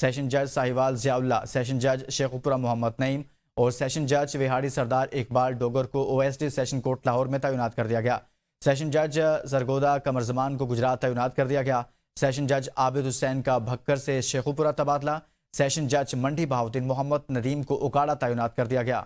Session جج ساہیوال ضیاء اللہ، session جج شیخوپورہ محمد نعیم اور سیشن جج وہاڑی سردار اقبال ڈوگر کو OSD سیشن کورٹ لاہور میں تعینات کر دیا گیا۔ سیشن جج زرگودا قمر زمان کو گجرات تعینات کر دیا گیا۔ سیشن جج عابد حسین کا بھکر سے شیخوپورہ تبادلہ، سیشن جج منڈی بہاؤدین محمد ندیم کو اکاڑا تعینات کر دیا گیا۔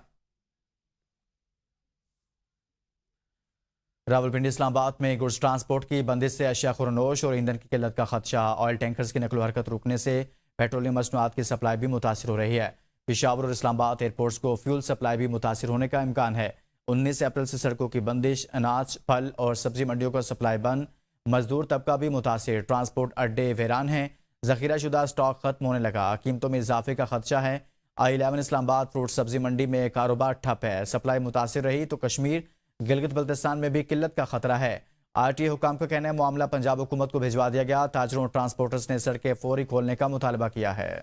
راولپنڈی اسلام آباد میں گڈز ٹرانسپورٹ کی بندش سے اشیاء خورنوش اور ایندھن کی قلت کا خدشہ۔ آئل ٹینکرز کی نقل و حرکت رکنے سے پیٹرولیم مصنوعات کی سپلائی بھی متاثر ہو رہی ہے۔ پشاور اور اسلام آباد ایئرپورٹس کو فیول سپلائی بھی متاثر ہونے کا امکان ہے۔ 19 اپریل سے سڑکوں کی بندش، اناج، پھل اور سبزی منڈیوں کا سپلائی بند، مزدور طبقہ بھی متاثر، ٹرانسپورٹ اڈے ویران ہیں، ذخیرہ شدہ سٹاک ختم ہونے لگا، قیمتوں میں اضافے کا خدشہ ہے۔ I11 اسلام آباد فروٹ سبزی منڈی میں کاروبار ٹھپ ہے، سپلائی متاثر رہی تو کشمیر گلگت بلتستان میں بھی قلت کا خطرہ ہے۔ RTA حکام کا کہنا ہے معاملہ پنجاب حکومت کو بھجوا دیا گیا، تاجروں اور ٹرانسپورٹرز نے سڑکیں فوری کھولنے کا مطالبہ کیا ہے۔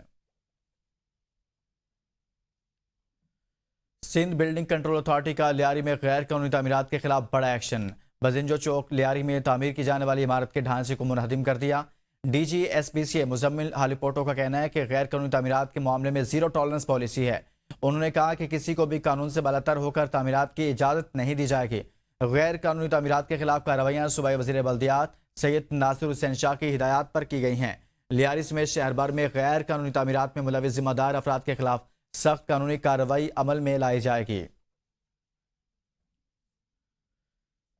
سندھ بلڈنگ کنٹرول اتھارٹی کا لیاری میں غیر قانونی تعمیرات کے خلاف بڑا ایکشن۔ بزنجو چوک لیاری میں تعمیر کی جانے والی عمارت کے ڈھانچے کو منہدم کر دیا۔ DG SPCA مزمل ہالیپوٹو کا کہنا ہے کہ غیر قانونی تعمیرات کے معاملے میں زیرو ٹالرنس پالیسی ہے۔ انہوں نے کہا کہ کسی کو بھی قانون سے بالاتر ہو کر تعمیرات کی اجازت نہیں دی جائے گی۔ غیر قانونی تعمیرات کے خلاف کارروائیاں صوبائی وزیر بلدیات سید ناصر حسین شاہ کی ہدایات پر کی گئی ہیں۔ لیاری سمیت شہر بھر میں غیر قانونی تعمیرات میں ملوث ذمہ دار افراد کے خلاف سخت قانونی کارروائی عمل میں لائی جائے گی۔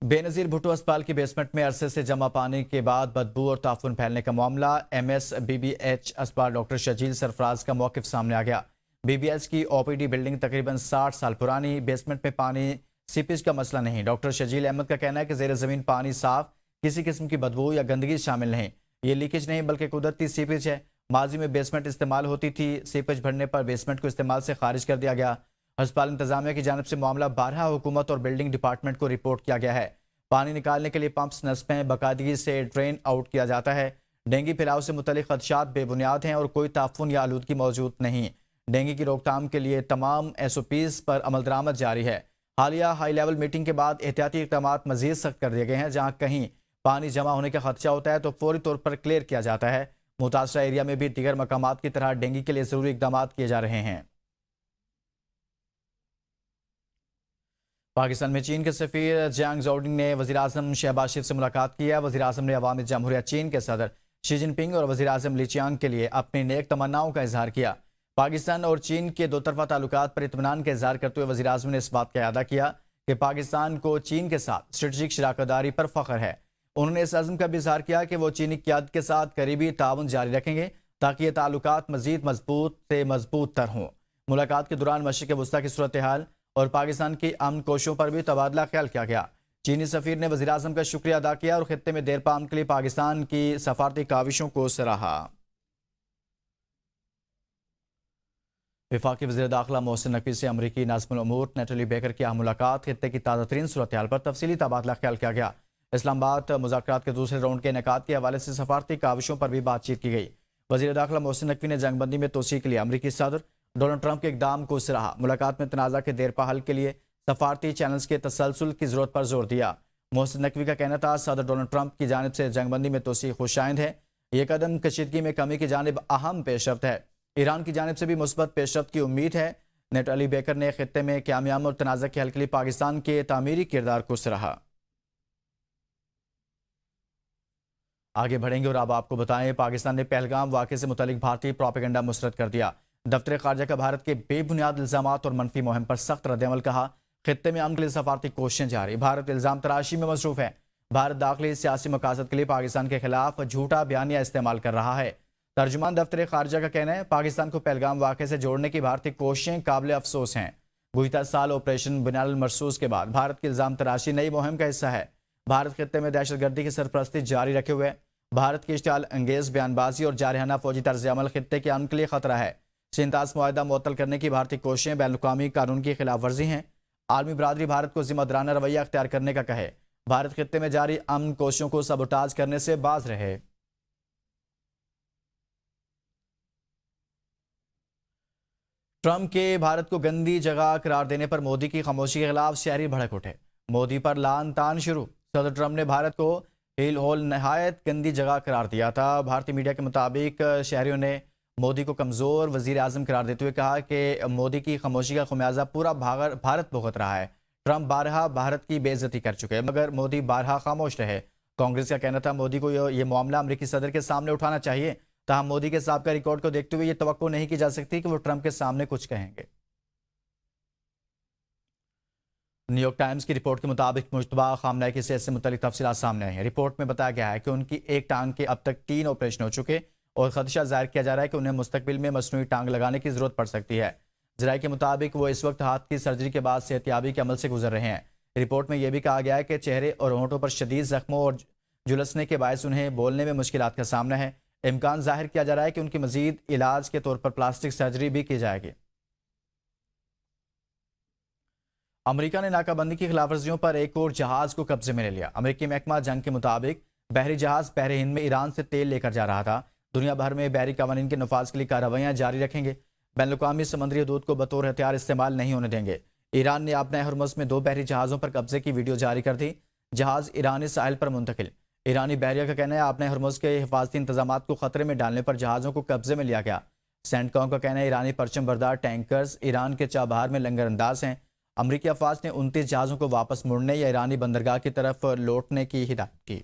بے نظیر بھٹو اسپتال کی بیسمنٹ میں عرصے سے جمع پانی کے بعد بدبو اور تعفن پھیلنے کا معاملہ، MSBBH اسپتال ڈاکٹر شجیل سرفراز کا موقف سامنے آ گیا۔ BBH کی OPD بلڈنگ تقریباً 60 سال پرانی، بیسمنٹ میں پانی سیپیج کا مسئلہ نہیں۔ ڈاکٹر شجیل احمد کا کہنا ہے کہ زیر زمین پانی صاف، کسی قسم کی بدبو یا گندگی شامل نہیں، یہ لیکیج نہیں بلکہ قدرتی سیپیج ہے۔ ماضی میں بیسمنٹ استعمال ہوتی تھی، سیپیج بھرنے پر بیسمنٹ کو استعمال سے خارج کر دیا گیا۔ ہسپتال انتظامیہ کی جانب سے معاملہ بارہا حکومت اور بلڈنگ ڈپارٹمنٹ کو رپورٹ کیا گیا ہے۔ پانی نکالنے کے لیے پمپس نصبیں باقاعدگی سے ڈرین آؤٹ کیا جاتا ہے۔ ڈینگی پھیلاؤ سے متعلق خدشات بے بنیاد ہیں اور کوئی تعفن یا آلودگی موجود نہیں۔ ڈینگی کی روک تھام کے لیے تمام SOPs پر عمل درآمد جاری ہے۔ حالیہ ہائی لیول میٹنگ کے بعد احتیاطی اقدامات مزید سخت کر دیے گئے ہیں۔ جہاں کہیں پانی جمع ہونے کا خدشہ ہوتا ہے تو فوری طور پر کلیئر کیا جاتا ہے۔ متاثرہ ایریا میں بھی دیگر مقامات کی طرح ڈینگی کے لیے ضروری اقدامات کیے جا رہے ہیں۔ پاکستان میں چین کے سفیر جیانگ زوڈنگ نے وزیراعظم شہباز شریف سے ملاقات کی ہے۔ وزیراعظم نے عوامی جمہوریہ چین کے صدر شی جن پنگ اور وزیراعظم لی چیانگ کے لیے اپنی نیک تمناؤں کا اظہار کیا۔ پاکستان اور چین کے دو طرفہ تعلقات پر اطمینان کا اظہار کرتے ہوئے وزیراعظم نے اس بات کا اعادہ کیا کہ پاکستان کو چین کے ساتھ اسٹریٹجک شراکت داری پر فخر ہے۔ انہوں نے اس عزم کا بھی اظہار کیا کہ وہ چینی قیادت کے ساتھ قریبی تعاون جاری رکھیں گے تاکہ یہ تعلقات مزید مضبوط تر ہوں۔ ملاقات کے دوران مشرق وسطیٰ کی صورتحال اور پاکستان کی امن کوششوں پر بھی تبادلہ خیال کیا گیا۔ چینی سفیر نے وزیراعظم کا شکریہ ادا کیا اور خطے میں دیرپا امن کے لیے پاکستان کی سفارتی کاوشوں کو سراہا۔ وفاقی وزیر داخلہ محسن نقوی سے امریکی ناظم الامور نیٹلی بیکر کی اہم ملاقات، خطے کی تازہ ترین صورتحال پر تفصیلی تبادلہ خیال کیا گیا۔ اسلام آباد مذاکرات کے دوسرے راؤنڈ کے انعقاد کے حوالے سے سفارتی کاوشوں پر بھی بات چیت کی گئی۔ وزیر داخلہ محسن نقوی نے جنگ بندی میں توسیع کے لیے امریکی صدر ڈونلڈ ٹرمپ کے اقدام کو سراہا۔ ملاقات میں تنازع کے دیرپا حل کے لیے سفارتی چینلز کے تسلسل کی ضرورت پر زور دیا۔ محسن نقوی کا کہنا تھا صدر ڈونلڈ ٹرمپ کی جانب سے جنگ بندی میں توسیع خوش آئند ہے، یہ قدم کشیدگی میں کمی کی جانب اہم پیش رفت ہے۔ ایران کی جانب سے بھی مثبت پیش رفت کی امید ہے۔ نیٹلی بیکر نے خطے میں قیام امن اور تنازع کے حل کے لیے پاکستان کے تعمیری کردار کو سراہا۔ آگے بڑھیں گے اور اب آپ کو بتائیں، پاکستان نے پہلگام واقعے سے متعلق بھارتی پروپیگنڈا مسترد کر دیا۔ دفتر خارجہ کا بھارت کے بے بنیاد الزامات اور منفی مہم پر سخت رد عمل، کہا خطے میں امن کے لیے سفارتی کوششیں جاری، بھارت الزام تراشی میں مصروف ہے۔ بھارت داخلی سیاسی مقاصد کے لیے پاکستان کے خلاف جھوٹا بیانیہ استعمال کر رہا ہے۔ ترجمان دفتر خارجہ کا کہنا ہے پاکستان کو پہلگام واقعے سے جوڑنے کی بھارتی کوششیں قابل افسوس ہیں۔ گزشتہ سال آپریشن بنیاد المرصوص کے بعد بھارت کی الزام تراشی نئی مہم کا حصہ ہے۔ بھارت خطے میں دہشت گردی کی سرپرستی جاری رکھے ہوئے بھارت کی اشتعال انگیز بیان بازی اور جارحانہ فوجی طرز عمل خطے کے امن کے لیے خطرہ ہے۔ سینتاس معاہدہ معطل کرنے کی بھارتی کوششیں بین الاقوامی قانون کی خلاف ورزی ہیں۔ عالمی برادری بھارت کو ذمہ دارانہ رویہ اختیار کرنے کا کہے، بھارت خطے میں جاری امن کوششوں کو سبوٹاج کرنے سے باز رہے۔ ٹرمپ کے بھارت کو گندی جگہ قرار دینے پر مودی کی خاموشی کے خلاف شہری بھڑک اٹھے، مودی پر لعن طعن شروع۔ صدر ٹرمپ نے بھارت کو ہیل ہول نہایت گندی جگہ قرار دیا تھا۔ بھارتی میڈیا کے مطابق شہریوں نے مودی کو کمزور وزیر اعظم قرار دیتے ہوئے کہا کہ مودی کی خاموشی کا خمیازہ پورا بھارت بھگت رہا ہے۔ ٹرمپ بارہا بھارت کی بے عزتی کر چکے مگر مودی بارہا خاموش رہے۔ کانگریس کا کہنا تھا مودی کو یہ معاملہ امریکی صدر کے سامنے اٹھانا چاہیے، تاہم مودی کے سابقہ ریکارڈ کو دیکھتے ہوئے یہ توقع نہیں کی جا سکتی کہ وہ ٹرمپ کے سامنے کچھ کہیں گے۔ نیو یارک ٹائمز کی رپورٹ کے مطابق مشتبہ خامنہ کی صحت سے متعلق تفصیلات سامنے آئی ہیں۔ رپورٹ میں بتایا گیا ہے کہ ان کی ایک ٹانگ کے اب تک 3 آپریشن ہو چکے اور خدشہ ظاہر کیا جا رہا ہے کہ انہیں مستقبل میں مصنوعی ٹانگ لگانے کی ضرورت پڑ سکتی ہے۔ ذرائع کے مطابق وہ اس وقت ہاتھ کی سرجری کے بعد صحتیابی کے عمل سے گزر رہے ہیں۔ رپورٹ میں یہ بھی کہا گیا ہے کہ چہرے اور ہونٹوں پر شدید زخموں اور جلسنے کے باعث انہیں بولنے میں مشکلات کا سامنا ہے۔ امکان ظاہر کیا جا رہا ہے کہ ان کی مزید علاج کے طور پر پلاسٹک سرجری بھی کی جائے گی۔ امریکہ نے ناکہ بندی کی خلاف ورزیوں پر ایک اور جہاز کو قبضے میں لے لیا۔ امریکی محکمہ جنگ کے مطابق بحری جہاز بحر ہند میں ایران سے تیل لے کر جا رہا تھا۔ دنیا بھر میں بحری قوانین کے نفاذ کے لیے کارروائیاں جاری رکھیں گے، بین الاقوامی سمندری حدود کو بطور ہتھیار استعمال نہیں ہونے دیں گے۔ ایران نے اپنے ہرمز میں 2 بحری جہازوں پر قبضے کی ویڈیو جاری کر دی۔ جہاز ایرانی ساحل پر منتقل۔ ایرانی بحریہ کا کہنا ہے اپنے ہرمز کے حفاظتی انتظامات کو خطرے میں ڈالنے پر جہازوں کو قبضے میں لیا گیا۔ سینٹ کام کا کہنا ہے ایرانی پرچم بردار ٹینکرز ایران کے چابہار میں لنگر انداز ہیں۔ امریکی افواج نے 29 جہازوں کو واپس مڑنے یا ایرانی بندرگاہ کی طرف لوٹنے کی ہدایت کی۔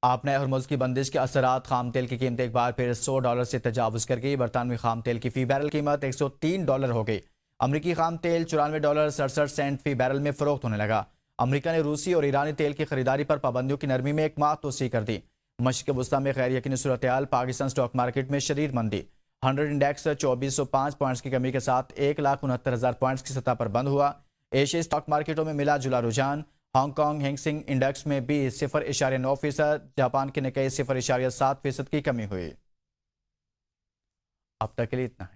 آپ نئے ہرمز کی بندش کے اثرات خام تیل کی قیمت ایک بار پھر $100 سے تجاوز کر گئی۔ برطانوی خام تیل کی فی بیرل قیمت $103 ہو گئی۔ امریکی خام تیل $94.67 فی بیرل میں فروخت ہونے لگا۔ امریکہ نے روسی اور ایرانی تیل کی خریداری پر پابندیوں کی نرمی میں 1 ماہ توسیع کر دی۔ مشرق وسطیٰ میں غیر یقینی صورتحال، پاکستان سٹاک مارکیٹ میں شدید مندی۔ 100 انڈیکس 2405 پوائنٹس کی کمی کے ساتھ 1,69,000 پوائنٹس کی سطح پر بند ہوا۔ ایشیائی سٹاک مارکیٹوں میں ملا جلا رجحان۔ ہانگ کانگ ہینگ سینگ انڈیکس میں بھی 0.9%، جاپان کے نکئی 0.7% کی کمی ہوئی۔ اب تک کے لیے اتنا ہے۔